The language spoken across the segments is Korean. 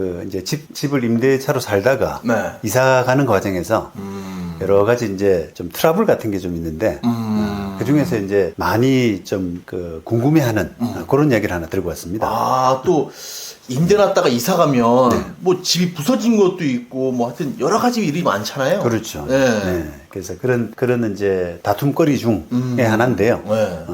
그 이제 집을 임대차로 살다가 네. 이사 가는 과정에서 여러 가지 이제 좀 트러블 같은 게 좀 있는데 그 중에서 이제 많이 좀 그 궁금해하는 그런 얘기를 하나 들고 왔습니다. 아, 또 임대 났다가 이사 가면 뭐 집이 부서진 것도 있고 뭐 하여튼 여러 가지 일이 많잖아요. 그렇죠. 네. 네. 그래서 그런 이제 다툼거리 중에 하나인데요. 네.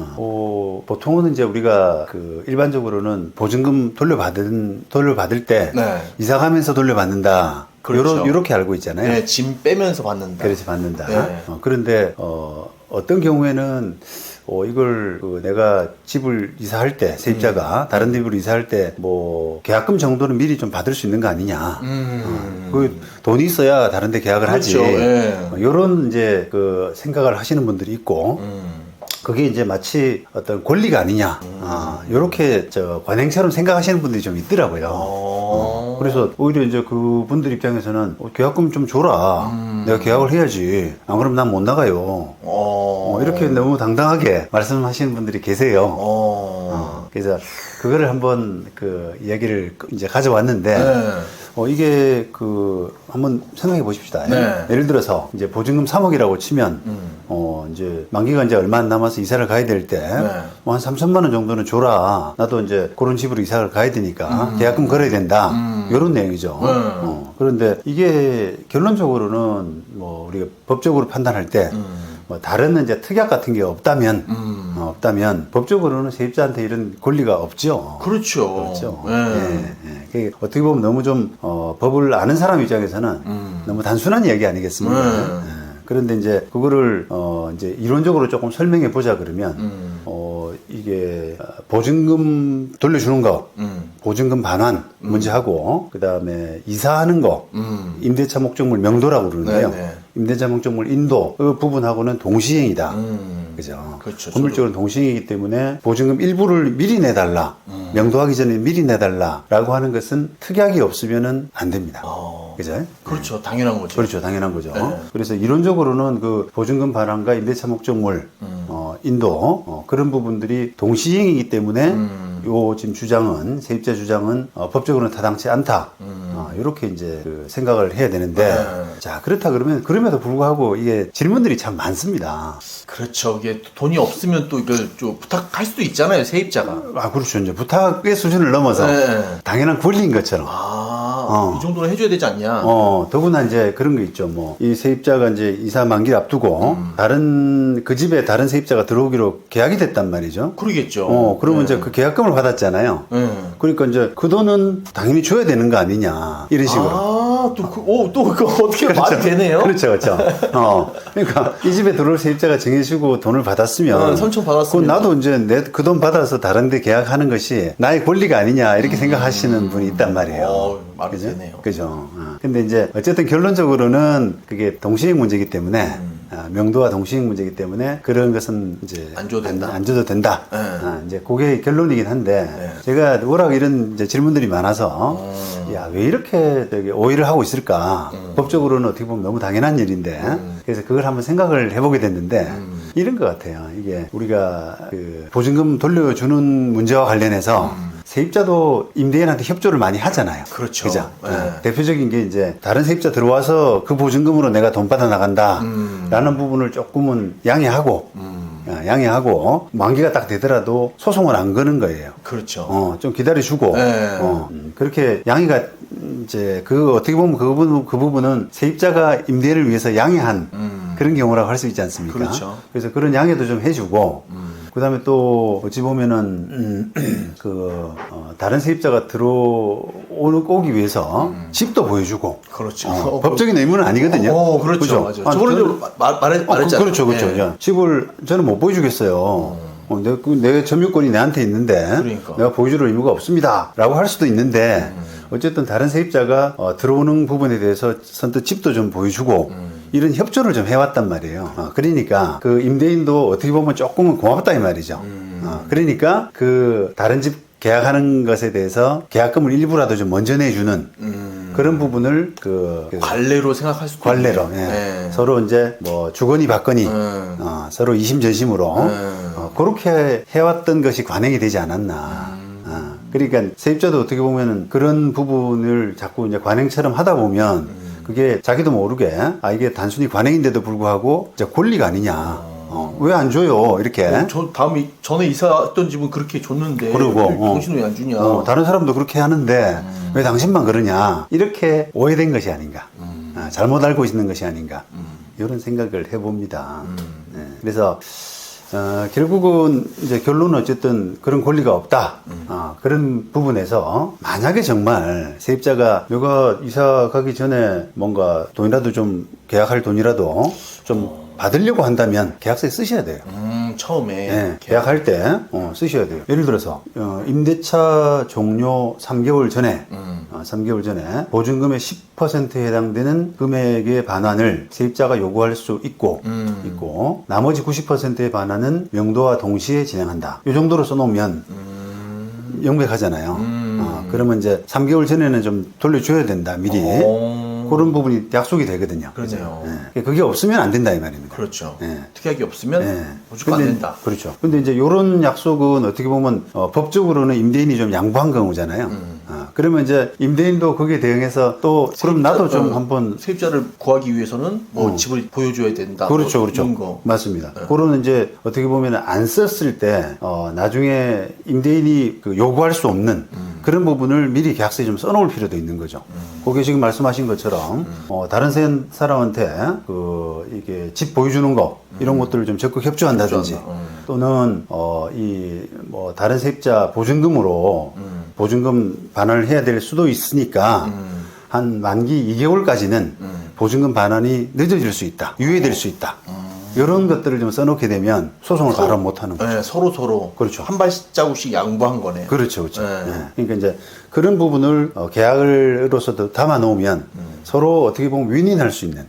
보통은 이제 우리가 그 일반적으로는 보증금 돌려받을 때 네. 이사 가면서 돌려받는다. 그렇죠. 요렇게 알고 있잖아요. 네, 짐 빼면서 받는다. 그래서 받는다. 네. 그런데 어떤 경우에는 이걸 내가 집을 이사할 때 세입자가 다른 집으로 이사할 때 뭐 계약금 정도는 미리 좀 받을 수 있는 거 아니냐. 그 돈이 있어야 다른 데 계약을 그렇죠. 하지. 네. 요런 이제 그 생각을 하시는 분들이 있고 그게 이제 마치 어떤 권리가 아니냐. 요렇게 관행처럼 생각하시는 분들이 좀 있더라고요. 그래서 오히려 이제 그분들 입장에서는 계약금 좀 줘라. 내가 계약을 해야지. 안 그러면 난 못 나가요. 이렇게 너무 당당하게 말씀하시는 분들이 계세요. 그래서 그거를 한번 그 이야기를 이제 가져왔는데 이게 한번 생각해 보십시다. 네. 예를 들어서 이제 보증금 3억이라고 치면 이제 만기가 이제 얼마 안 남아서 이사를 가야 될 때 뭐 한 3천만 원 정도는 줘라. 나도 이제 그런 집으로 이사를 가야 되니까 계약금 걸어야 된다. 이런 내용이죠. 그런데 이게 결론적으로는 뭐 우리가 법적으로 판단할 때 뭐 다른 이제 특약 같은 게 없다면 법적으로는 세입자한테 이런 권리가 없죠. 그렇죠. 그렇죠. 네. 그게 어떻게 보면 너무 좀 법을 아는 사람 입장에서는 너무 단순한 이야기 아니겠습니까? 그런데 이제 그거를 이제 이론적으로 조금 설명해 보자 그러면 이게 보증금 돌려주는 거, 보증금 반환 문제하고 그다음에 이사하는 거, 임대차 목적물 명도라고 그러는데요. 네. 임대차 목적물 인도 그 부분하고는 동시행이다. 그죠? 그렇죠. 법률적으로 동시행이기 때문에 보증금 일부를 미리 내달라. 명도하기 전에 미리 내달라라고 하는 것은 특약이 없으면은 안 됩니다. 그죠? 그렇죠. 당연한 거죠. 그렇죠. 당연한 거죠. 네. 그래서 이론적으로는 그 보증금 반환과 임대차 목적물 인도 그런 부분들이 동시행이기 때문에 요 지금 세입자 주장은 법적으로는 타당치 않다. 이렇게 이제 그 생각을 해야 되는데 자 그렇다 그러면 그럼에도 불구하고 이게 질문들이 참 많습니다. 그렇죠. 이게 돈이 없으면 또 이걸 좀 부탁할 수도 있잖아요. 세입자가. 그렇죠. 이제 부탁의 수준을 넘어서 당연한 권리인 것처럼. 이 정도는 해줘야 되지 않냐. 더구나 이제 그런 거 있죠. 뭐, 이 세입자가 이제 이사 만기를 앞두고, 그 집에 다른 세입자가 들어오기로 계약이 됐단 말이죠. 그러겠죠. 그러면 이제 그 계약금을 받았잖아요. 그러니까 이제 그 돈은 당연히 줘야 되는 거 아니냐. 이런 식으로. 또 그거 어떻게 말이 되네요. 그렇죠, 그렇죠. 그러니까 이 집에 들어올 세입자가 정해주고 돈을 받았으면, 선처 받았으면, 나도 이제 그 돈 받아서 다른데 계약하는 것이 나의 권리가 아니냐 이렇게 생각하시는 분이 있단 말이에요. 말이 그죠? 되네요. 그죠. 근데 이제 어쨌든 결론적으로는 그게 동시행 문제이기 때문에 명도와 동시행 문제이기 때문에 그런 것은 이제 안 줘도 된다. 안 줘도 된다. 이제 그게 결론이긴 한데 제가 워낙 이런 이제 질문들이 많아서 야, 왜 이렇게 오해를 하고 있을까? 법적으로는 어떻게 보면 너무 당연한 일인데 그래서 그걸 한번 생각을 해보게 됐는데 이런 것 같아요. 이게 우리가 그 보증금 돌려주는 문제와 관련해서 세입자도 임대인한테 협조를 많이 하잖아요. 그렇죠. 그죠? 대표적인 게 이제 다른 세입자 들어와서 그 보증금으로 내가 돈 받아 나간다. 라는 부분을 조금은 양해하고 만기가 딱 되더라도 소송을 안 거는 거예요. 그렇죠. 좀 기다려주고. 그렇게 양해가 이제 어떻게 보면 그 부분은 세입자가 임대인을 위해서 양해한 그런 경우라고 할 수 있지 않습니까? 그렇죠. 그래서 그런 양해도 좀 해주고. 그 다음에 또, 어찌 보면은, 다른 세입자가 오기 위해서 집도 보여주고. 그렇죠. 법적인 의무는 아니거든요. 그렇죠. 맞아요. 저번에도 말했잖아요. 그렇죠. 집을 저는 못 보여주겠어요. 내 점유권이 내한테 있는데. 그러니까. 내가 보여줄 의무가 없습니다. 라고 할 수도 있는데. 어쨌든 다른 세입자가 들어오는 부분에 대해서 선뜻 집도 좀 보여주고. 이런 협조를 좀 해왔단 말이에요. 그러니까 그 임대인도 어떻게 보면 조금은 고맙다 이 말이죠. 그러니까 그 다른 집 계약하는 것에 대해서 계약금을 일부라도 좀 먼저 내주는 그런 부분을 관례로 생각할 수도 관례로 있네요. 서로 이제 뭐 주거니 받거니 서로 이심전심으로 그렇게 해왔던 것이 관행이 되지 않았나. 그러니까 세입자도 어떻게 보면은 그런 부분을 자꾸 이제 관행처럼 하다 보면 그게 자기도 모르게 이게 단순히 관행인데도 불구하고 이제 권리가 아니냐. 왜 안 줘요? 이렇게. 저 다음에 전에 이사했던 집은 그렇게 줬는데 그러고, 왜 당신은 왜 안 주냐? 다른 사람도 그렇게 하는데 왜 당신만 그러냐? 이렇게 오해된 것이 아닌가? 잘못 알고 있는 것이 아닌가? 이런 생각을 해봅니다. 네. 그래서 결국은 이제 결론은 어쨌든 그런 권리가 없다. 그런 부분에서 만약에 정말 세입자가 내가 이사 가기 전에 뭔가 돈이라도 좀 계약할 돈이라도 좀 받으려고 한다면 계약서에 쓰셔야 돼요. 처음에 네, 계약할 때 쓰셔야 돼요. 예를 들어서 임대차 종료 3개월 전에 3개월 전에 보증금의 10%에 해당되는 금액의 반환을 세입자가 요구할 수 있고 나머지 90%의 반환은 명도와 동시에 진행한다. 이 정도로 써놓으면 명백하잖아요. 그러면 이제 3개월 전에는 좀 돌려줘야 된다. 미리. 그런 부분이 약속이 되거든요. 그러네요. 네. 그게 없으면 안 된다 이 말입니다. 그렇죠. 네. 특약이 없으면 네. 무조건 안 된다. 그렇죠. 근데 이제 이런 약속은 어떻게 보면 법적으로는 임대인이 좀 양보한 경우잖아요. 그러면 이제 임대인도 거기에 대응해서 또 그럼 나도 좀 한번 세입자를 구하기 위해서는 뭐 집을 보여줘야 된다. 그렇죠, 뭐 그렇죠. 이런 거. 맞습니다. 그거는 이제 어떻게 보면 안 썼을 때 나중에 임대인이 요구할 수 없는 그런 부분을 미리 계약서에 좀 써놓을 필요도 있는 거죠. 그게 지금 말씀하신 것처럼 다른 사람한테 이게 집 보여주는 거 이런 것들을 좀 적극 협조한다든지 또는 뭐 다른 세입자 보증금으로 보증금 반환을 해야 될 수도 있으니까 한 만기 2개월까지는 보증금 반환이 늦어질 수 있다, 유예될 수 있다. 이런 것들을 좀 써놓게 되면 소송을 바로 못하는 거죠. 네, 서로 그렇죠. 한 발자국씩 양보한 거네. 그렇죠, 그렇죠. 네. 네. 그러니까 이제 그런 부분을 계약으로서도 담아 놓으면 서로 어떻게 보면 윈윈할 수 있는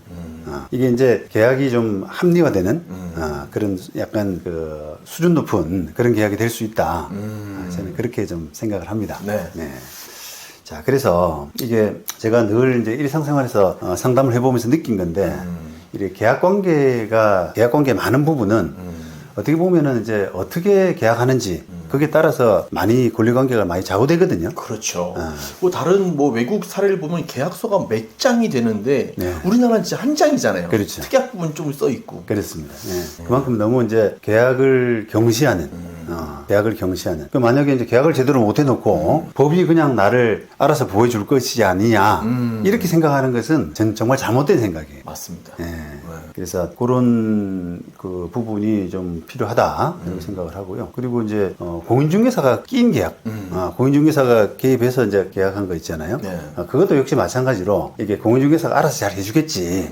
이게 이제 계약이 좀 합리화되는 그런 약간 그 수준 높은 그런 계약이 될 수 있다. 저는 그렇게 좀 생각을 합니다. 네. 자, 그래서 이게 제가 늘 이제 일상생활에서 상담을 해보면서 느낀 건데 이렇게 계약 관계 많은 부분은 어떻게 보면은 이제 어떻게 계약하는지 그게 따라서 많이 권리 관계가 많이 좌우되거든요. 그렇죠. 뭐 다른 뭐 외국 사례를 보면 계약서가 몇 장이 되는데 네. 우리나라는 진짜 한 장이잖아요. 그렇죠. 특약 부분 좀 써 있고. 그렇습니다. 네. 그만큼 너무 이제 계약을 경시하는, 계약을 경시하는. 만약에 이제 계약을 제대로 못 해놓고 법이 그냥 나를 알아서 보여줄 것이 아니냐 이렇게 생각하는 것은 전 정말 잘못된 생각이에요. 맞습니다. 네. 그래서 그런 그 부분이 좀 필요하다 이렇게 생각을 하고요. 그리고 이제 공인중개사가 끼인 계약, 공인중개사가 개입해서 이제 계약한 거 있잖아요. 네. 그것도 역시 마찬가지로 이게 공인중개사가 알아서 잘 해주겠지.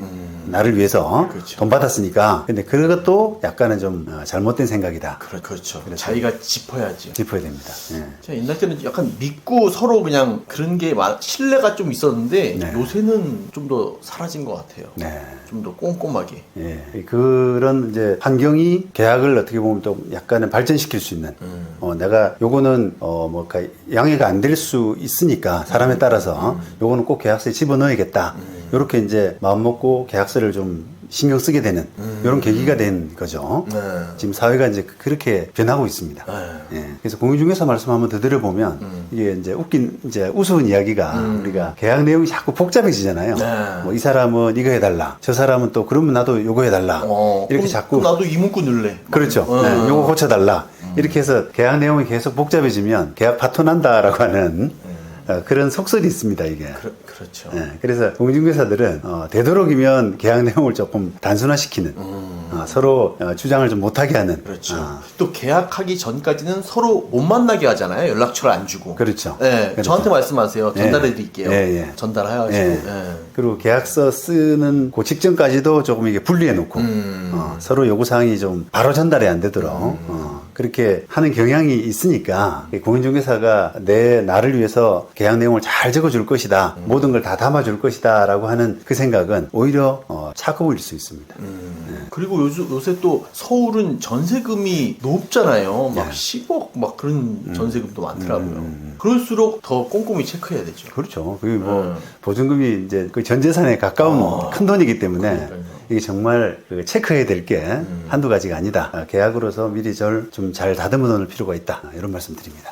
나를 위해서 그렇죠. 돈 받았으니까. 근데 그것도 약간은 좀 잘못된 생각이다. 그렇죠. 자기가 짚어야지. 짚어야 됩니다. 네. 제가 옛날 때는 약간 믿고 서로 그냥 그런 게 신뢰가 좀 있었는데 네. 요새는 좀 더 사라진 것 같아요. 네. 좀 더 꼼꼼하게. 예, 그런 이제 환경이 계약을 어떻게 보면 좀 약간은 발전시킬 수 있는, 내가 요거는, 양해가 안 될 수 있으니까 사람에 따라서 요거는 꼭 계약서에 집어넣어야겠다. 요렇게 이제 마음먹고 계약서를 좀 신경 쓰게 되는 이런 계기가 된 거죠. 네. 지금 사회가 이제 그렇게 변하고 있습니다. 네. 예. 그래서 공인중개사 말씀 한번 더 들어보면 이게 이제 우스운 이야기가 우리가 계약 내용이 자꾸 복잡해지잖아요. 네. 뭐 이 사람은 이거 해달라. 저 사람은 또 그러면 나도 요거 해달라. 이렇게 그럼 자꾸. 나도 이 문구 넣을래. 그렇죠. 네, 요거 고쳐달라. 이렇게 해서 계약 내용이 계속 복잡해지면 계약 파토 난다라고 하는 그런 속설이 있습니다, 이게. 그렇죠. 네, 그래서 공인중개사들은 되도록이면 계약 내용을 조금 단순화시키는 서로 주장을 좀 못하게 하는. 그렇죠. 또 계약하기 전까지는 서로 못 만나게 하잖아요. 연락처를 안 주고. 그렇죠. 네, 그렇죠. 저한테 말씀하세요. 전달해 드릴게요. 예. 전달해가지고. 예. 그리고 계약서 쓰는 그 직전까지도 조금 이게 분리해 놓고 서로 요구사항이 좀 바로 전달이 안 되도록 그렇게 하는 경향이 있으니까 공인중개사가 나를 위해서 계약 내용을 잘 적어줄 것이다. 모든 걸 다 담아줄 것이다. 라고 하는 그 생각은 오히려 차가워질 수 있습니다. 그리고 요새 또 서울은 전세금이 높잖아요. 막 10억 막 그런 전세금도 많더라고요. 그럴수록 더 꼼꼼히 체크해야 되죠. 그렇죠. 그게 보증금이 이제 그 전 재산에 가까운 큰 돈이기 때문에 그러니까요. 이게 정말 체크해야 될 게 한두 가지가 아니다. 계약으로서 미리 좀 잘 다듬어 놓을 필요가 있다. 이런 말씀 드립니다.